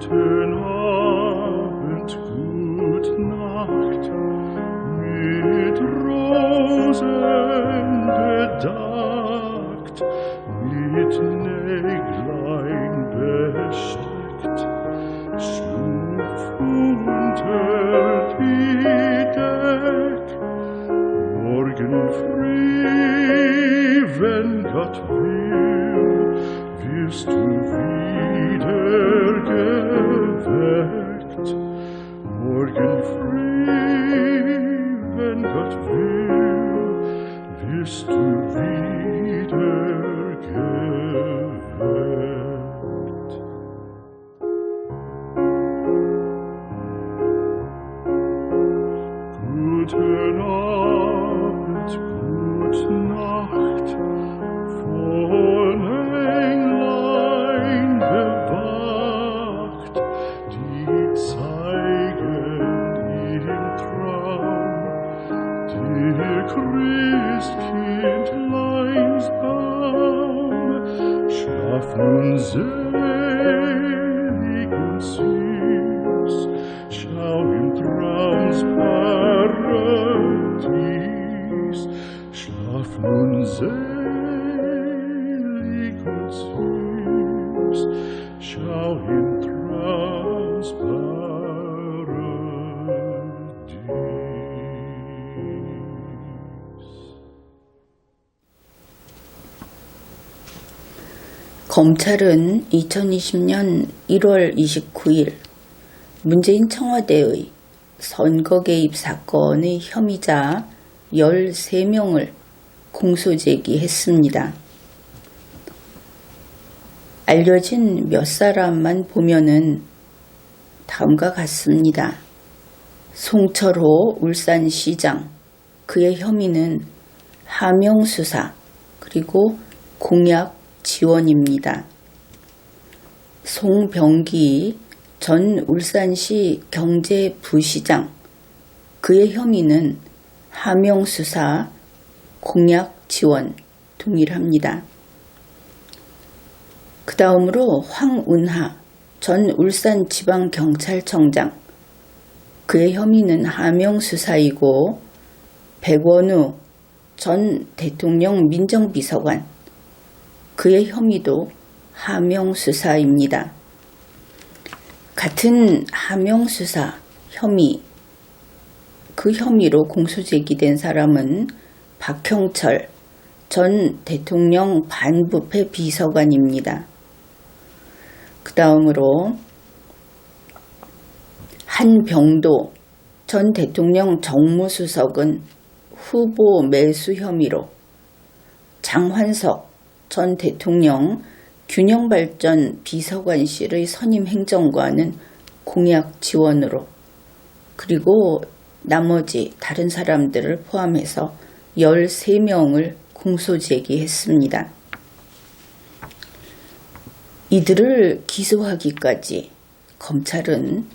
Guten Abend, gut Nacht, mit Rosen bedeckt, mit Näglein besteckt, schlupf unter die Deck. Morgen früh, wenn Gott will, wirst du wieder geweckt. Morgen früh, wenn Gott will, wirst du wieder geweckt. Guten Abend, gute Nacht, von Englein bewacht, die zeigen im Traum dir Christkindleins Baum. Schlaf nun selig und süß, schau im Traums Paradies. Schlaf nun selig und süß, schau im Traums Paradies. 검찰은 2020년 1월 29일 문재인 청와대의 선거 개입 사건의 혐의자 13명을 공소 제기했습니다. 알려진 몇 사람만 보면은 다음과 같습니다. 송철호 울산시장, 그의 혐의는 하명수사 그리고 공약 지원입니다. 송병기 전 울산시 경제부시장, 그의 혐의는 하명수사, 공약 지원 동일합니다. 그 다음으로 황운하 전 울산지방경찰청장, 그의 혐의는 하명수사이고 백원우 전 대통령 민정비서관, 그의 혐의도 하명수사입니다. 같은 하명수사 혐의, 그 혐의로 공소제기된 사람은 박형철 전 대통령 반부패 비서관입니다. 그 다음으로 한병도 전 대통령 정무수석은 후보 매수 혐의로, 장환석 전 대통령 균형발전 비서관실의 선임 행정관은 공약 지원으로, 그리고 나머지 다른 사람들을 포함해서 13명을 공소 제기했습니다. 이들을 기소하기까지 검찰은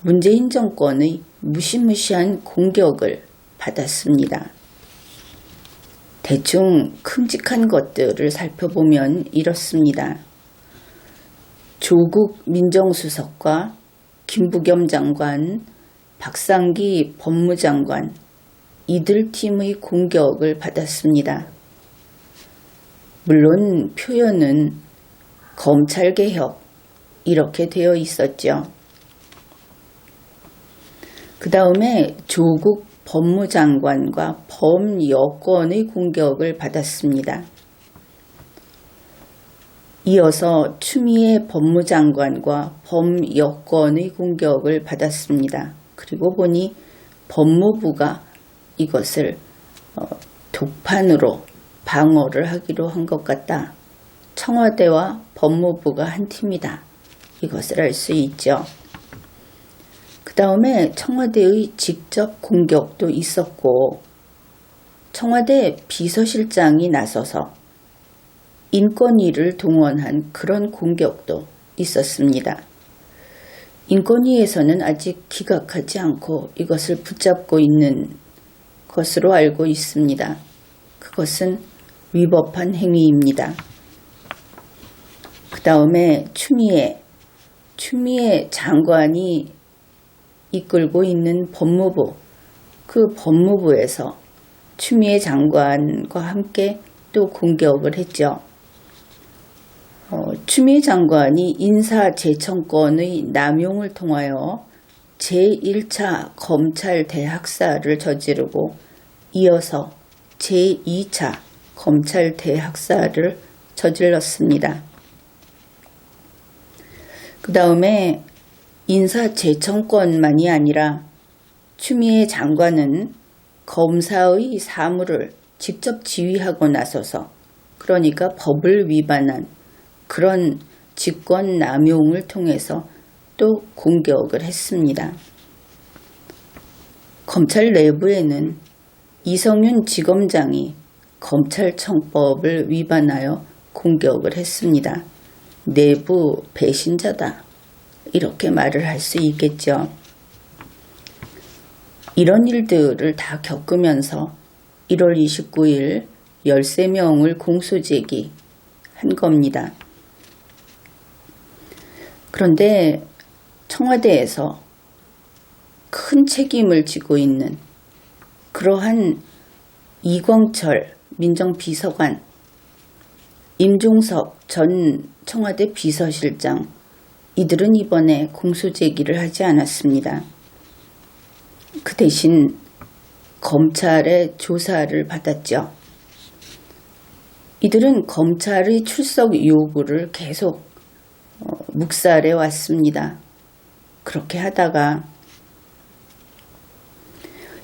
문재인 정권의 무시무시한 공격을 받았습니다. 대충 큼직한 것들을 살펴보면 이렇습니다. 조국 민정수석과 김부겸 장관, 박상기 법무장관, 이들 팀의 공격을 받았습니다. 물론 표현은 검찰개혁 이렇게 되어 있었죠. 그 다음에 조국 법무장관과 범여권의 공격을 받았습니다. 이어서 추미애 법무장관과 범여권의 공격을 받았습니다. 그리고 보니 법무부가 이것을 독판으로 방어를 하기로 한 것 같다. 청와대와 법무부가 한 팀이다. 이것을 알 수 있죠. 그 다음에 청와대의 직접 공격도 있었고, 청와대 비서실장이 나서서 인권위를 동원한 그런 공격도 있었습니다. 인권위에서는 아직 기각하지 않고 이것을 붙잡고 있는 것으로 알고 있습니다. 그것은 위법한 행위입니다. 그 다음에 추미애 추미애 장관이 이끌고 있는 법무부, 그 법무부에서 추미애 장관과 함께 또 공격을 했죠. 추미애 장관이 인사재청권의 남용을 통하여 제1차 검찰 대학살을 저지르고 이어서 제2차 검찰 대학살을 저질렀습니다. 그 다음에 인사재청권만이 아니라 추미애 장관은 검사의 사무를 직접 지휘하고 나서서, 그러니까 법을 위반한 그런 직권 남용을 통해서 또 공격을 했습니다. 검찰 내부에는 이성윤 지검장이 검찰청법을 위반하여 공격을 했습니다. 내부 배신자다, 이렇게 말을 할 수 있겠죠. 이런 일들을 다 겪으면서 1월 29일 13명을 공소제기한 겁니다. 그런데 청와대에서 큰 책임을 지고 있는 그러한 이광철 민정비서관, 임종석 전 청와대 비서실장, 이들은 이번에 공소제기를 하지 않았습니다. 그 대신 검찰의 조사를 받았죠. 이들은 검찰의 출석 요구를 계속 묵살해 왔습니다. 그렇게 하다가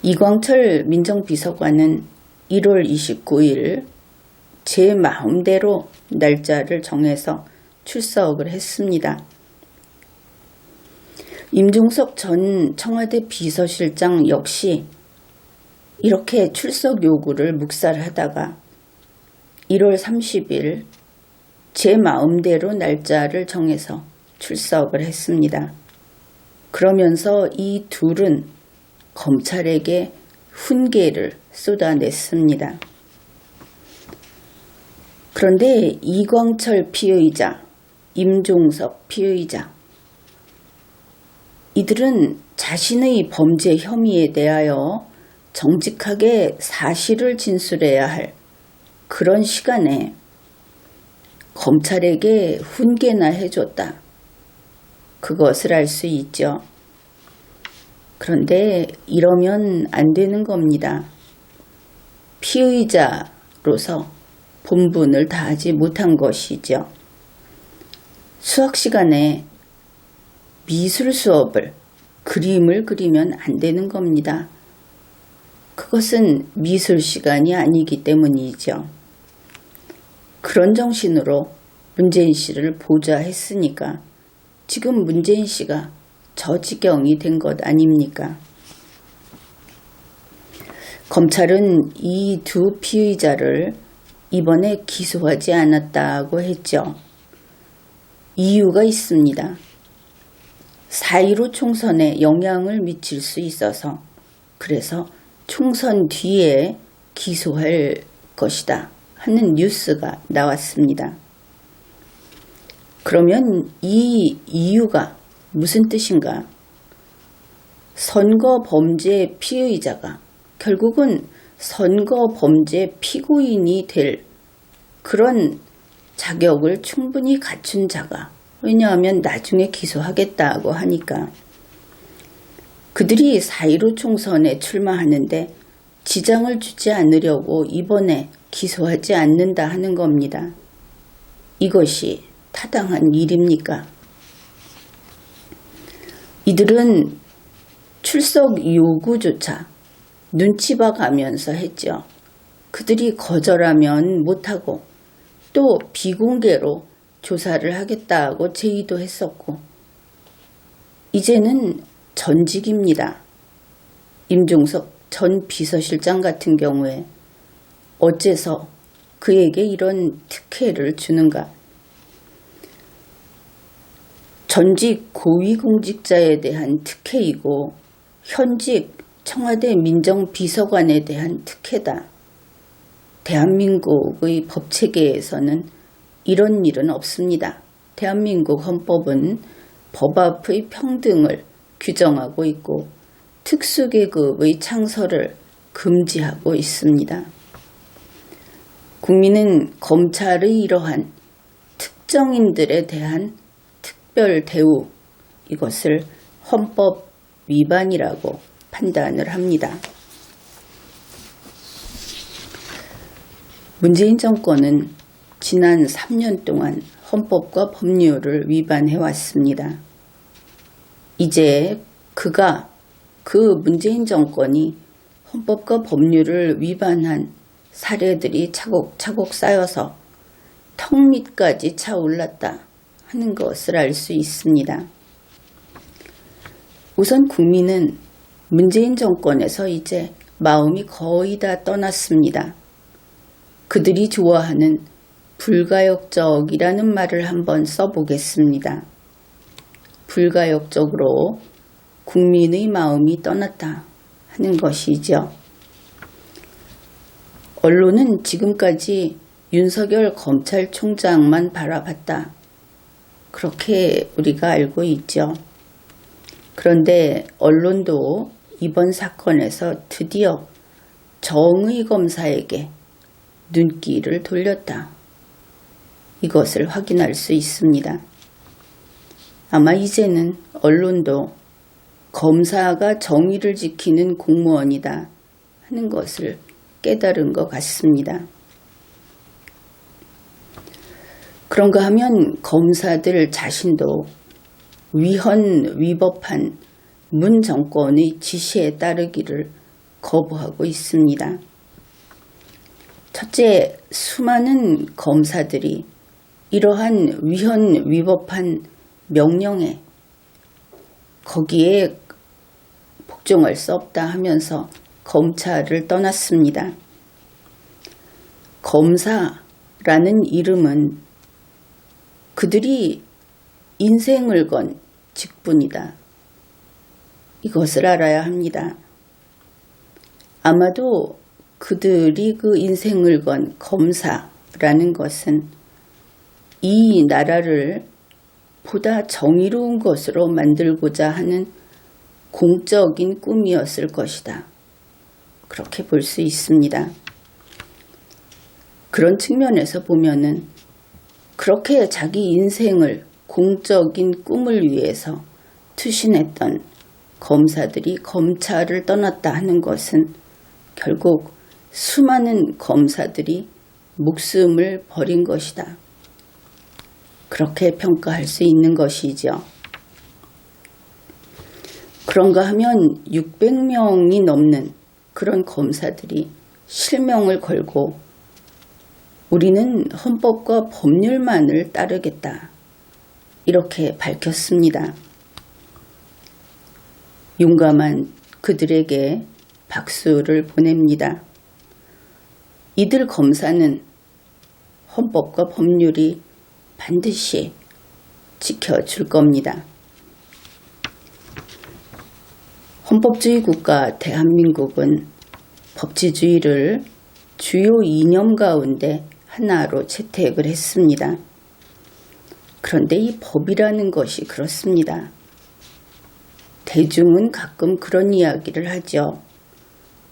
이광철 민정비서관은 1월 29일 제 마음대로 날짜를 정해서 출석을 했습니다. 임종석 전 청와대 비서실장 역시 이렇게 출석 요구를 묵살하다가 1월 30일 제 마음대로 날짜를 정해서 출석을 했습니다. 그러면서 이 둘은 검찰에게 훈계를 쏟아냈습니다. 그런데 이광철 피의자, 임종석 피의자, 이들은 자신의 범죄 혐의에 대하여 정직하게 사실을 진술해야 할 그런 시간에 검찰에게 훈계나 해줬다, 그것을 알 수 있죠. 그런데 이러면 안 되는 겁니다. 피의자로서 본분을 다하지 못한 것이죠. 수학 시간에 미술 수업을, 그림을 그리면 안 되는 겁니다. 그것은 미술 시간이 아니기 때문이죠. 그런 정신으로 문재인 씨를 보좌했으니까 지금 문재인 씨가 저 지경이 된 것 아닙니까? 검찰은 이 두 피의자를 이번에 기소하지 않았다고 했죠. 이유가 있습니다. 4.15 총선에 영향을 미칠 수 있어서, 그래서 총선 뒤에 기소할 것이다 하는 뉴스가 나왔습니다. 그러면 이 이유가 무슨 뜻인가? 선거 범죄 피의자가 결국은 선거 범죄 피고인이 될 그런 자격을 충분히 갖춘 자가, 왜냐하면 나중에 기소하겠다고 하니까, 그들이 4.15 총선에 출마하는데 지장을 주지 않으려고 이번에 기소하지 않는다 하는 겁니다. 이것이 타당한 일입니까? 이들은 출석 요구조차 눈치 봐가면서 했죠. 그들이 거절하면 못하고 또 비공개로 조사를 하겠다고 제의도 했었고, 이제는 전직입니다. 임종석 전 비서실장 같은 경우에 어째서 그에게 이런 특혜를 주는가? 전직 고위공직자에 대한 특혜이고 현직 청와대 민정비서관에 대한 특혜다. 대한민국의 법체계에서는 이런 일은 없습니다. 대한민국 헌법은 법 앞의 평등을 규정하고 있고 특수계급의 창설을 금지하고 있습니다. 국민은 검찰의 이러한 특정인들에 대한 특별 대우, 이것을 헌법 위반이라고 판단을 합니다. 문재인 정권은 지난 3년 동안 헌법과 법률을 위반해 왔습니다. 이제 그 문재인 정권이 헌법과 법률을 위반한 사례들이 차곡차곡 쌓여서 턱 밑까지 차올랐다 하는 것을 알 수 있습니다. 우선 국민은 문재인 정권에서 이제 마음이 거의 다 떠났습니다. 그들이 좋아하는 불가역적이라는 말을 한번 써보겠습니다. 불가역적으로 국민의 마음이 떠났다 하는 것이죠. 언론은 지금까지 윤석열 검찰총장만 바라봤다, 그렇게 우리가 알고 있죠. 그런데 언론도 이번 사건에서 드디어 정의 검사에게 눈길을 돌렸다, 이것을 확인할 수 있습니다. 아마 이제는 언론도 검사가 정의를 지키는 공무원이다 하는 것을 깨달은 것 같습니다. 그런가 하면 검사들 자신도 위헌위법한 문 정권의 지시에 따르기를 거부하고 있습니다. 첫째, 수많은 검사들이 이러한 위헌위법한 명령에 거기에 복종할 수 없다 하면서 검찰을 떠났습니다. 검사라는 이름은 그들이 인생을 건 직분이다, 이것을 알아야 합니다. 아마도 그들이 그 인생을 건 검사라는 것은 이 나라를 보다 정의로운 것으로 만들고자 하는 공적인 꿈이었을 것이다, 그렇게 볼 수 있습니다. 그런 측면에서 보면은 그렇게 자기 인생을 공적인 꿈을 위해서 투신했던 검사들이 검찰을 떠났다 하는 것은 결국 수많은 검사들이 목숨을 버린 것이다, 그렇게 평가할 수 있는 것이죠. 그런가 하면 600명이 넘는 그런 검사들이 실명을 걸고 우리는 헌법과 법률만을 따르겠다, 이렇게 밝혔습니다. 용감한 그들에게 박수를 보냅니다. 이들 검사는 헌법과 법률이 반드시 지켜줄 겁니다. 헌법주의 국가 대한민국은 법치주의를 주요 이념 가운데 하나로 채택을 했습니다. 그런데 이 법이라는 것이 그렇습니다. 대중은 가끔 그런 이야기를 하죠.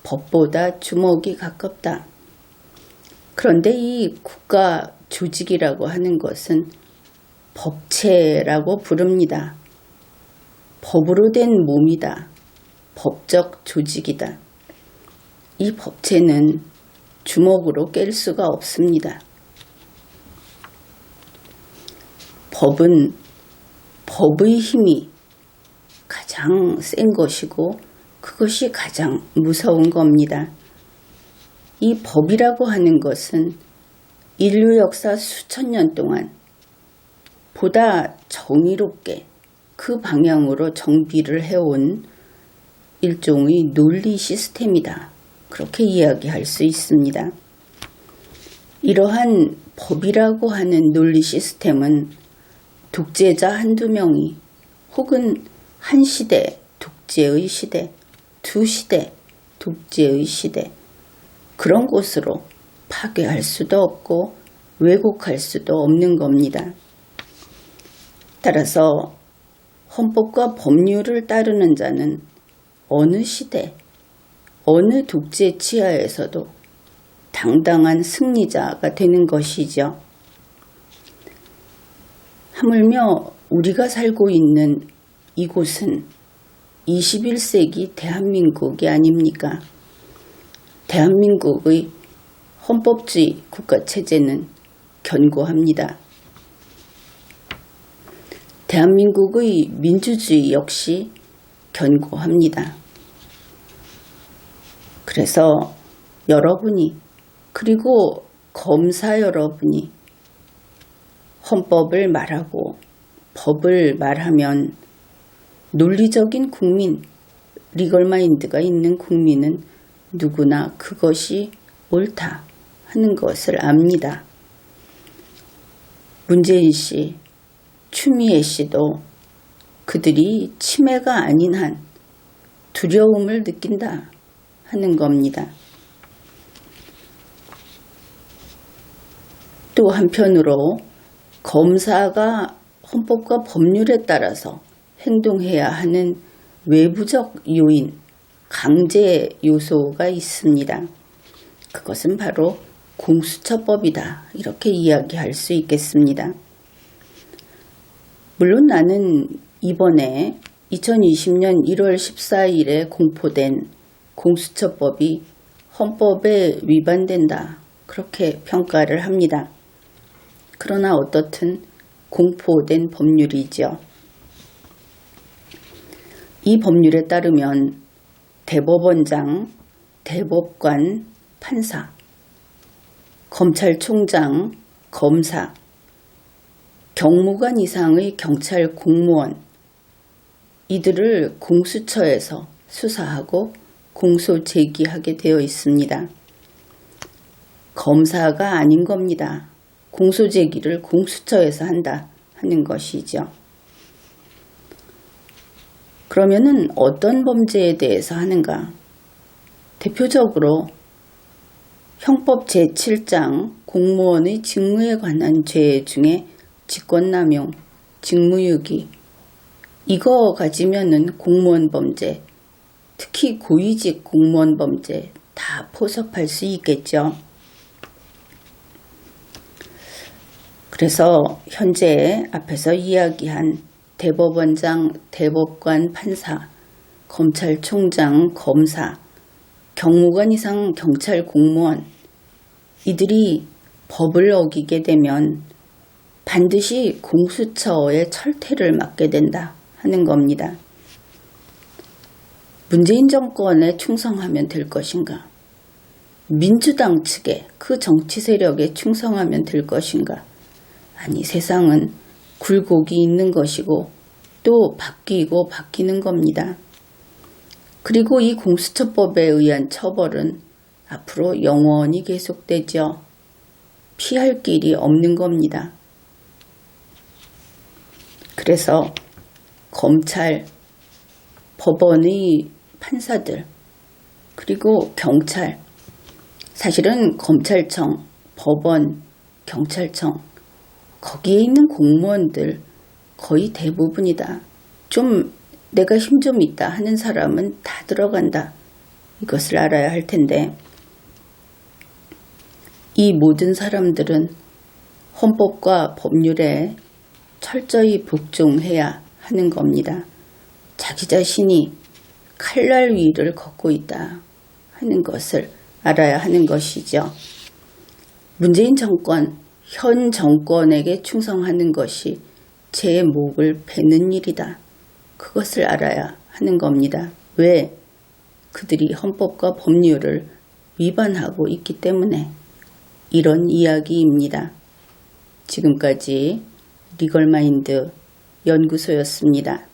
법보다 주먹이 가깝다. 그런데 이 국가 조직이라고 하는 것은 법체라고 부릅니다. 법으로 된 몸이다. 법적 조직이다. 이 법체는 주먹으로 깰 수가 없습니다. 법은 법의 힘이 가장 센 것이고 그것이 가장 무서운 겁니다. 이 법이라고 하는 것은 인류 역사 수천 년 동안 보다 정의롭게 그 방향으로 정비를 해온 일종의 논리 시스템이다, 그렇게 이야기할 수 있습니다. 이러한 법이라고 하는 논리 시스템은 독재자 한두 명이 혹은 한 시대 독재의 시대, 두 시대 독재의 시대, 그런 곳으로 파괴할 수도 없고 왜곡할 수도 없는 겁니다. 따라서 헌법과 법률을 따르는 자는 어느 시대, 어느 독재 치하에서도 당당한 승리자가 되는 것이죠. 하물며 우리가 살고 있는 이곳은 21세기 대한민국이 아닙니까? 대한민국의 헌법주의 국가체제는 견고합니다. 대한민국의 민주주의 역시 견고합니다. 그래서 여러분이, 그리고 검사 여러분이 헌법을 말하고 법을 말하면 논리적인 국민, 리걸마인드가 있는 국민은 누구나 그것이 옳다 하는 것을 압니다. 문재인 씨, 추미애 씨도 그들이 치매가 아닌 한 두려움을 느낀다 하는 겁니다. 또 한편으로 검사가 헌법과 법률에 따라서 행동해야 하는 외부적 요인, 강제 요소가 있습니다. 그것은 바로 공수처법이다. 이렇게 이야기할 수 있겠습니다. 물론 나는 이번에 2020년 1월 14일에 공포된 공수처법이 헌법에 위반된다. 그렇게 평가를 합니다. 그러나 어떻든 공포된 법률이죠. 이 법률에 따르면 대법원장, 대법관, 판사, 검찰총장, 검사, 경무관 이상의 경찰 공무원, 이들을 공수처에서 수사하고 공소 제기하게 되어 있습니다. 검사가 아닌 겁니다. 공소 제기를 공수처에서 한다 하는 것이죠. 그러면은 어떤 범죄에 대해서 하는가? 대표적으로 형법 제7장 공무원의 직무에 관한 죄 중에 직권남용, 직무유기, 이거 가지면은 공무원 범죄, 특히 고위직 공무원 범죄 다 포섭할 수 있겠죠. 그래서 현재 앞에서 이야기한 대법원장, 대법관, 판사, 검찰총장, 검사, 경무관 이상 경찰 공무원, 이들이 법을 어기게 되면 반드시 공수처의 철퇴를 맞게 된다 하는 겁니다. 문재인 정권에 충성하면 될 것인가? 민주당 측에, 그 정치 세력에 충성하면 될 것인가? 아니, 세상은 굴곡이 있는 것이고 또 바뀌고 바뀌는 겁니다. 그리고 이 공수처법에 의한 처벌은 앞으로 영원히 계속되죠. 피할 길이 없는 겁니다. 그래서 검찰, 법원의 판사들, 그리고 경찰, 사실은 검찰청, 법원, 경찰청, 거기에 있는 공무원들 거의 대부분이다. 좀 내가 힘 좀 있다 하는 사람은 다 들어간다. 이것을 알아야 할 텐데, 이 모든 사람들은 헌법과 법률에 철저히 복종해야 하는 겁니다. 자기 자신이 칼날 위를 걷고 있다 하는 것을 알아야 하는 것이죠. 문재인 정권, 현 정권에게 충성하는 것이 제 목을 베는 일이다. 그것을 알아야 하는 겁니다. 왜? 그들이 헌법과 법률을 위반하고 있기 때문에. 이런 이야기입니다. 지금까지 리걸마인드 연구소였습니다.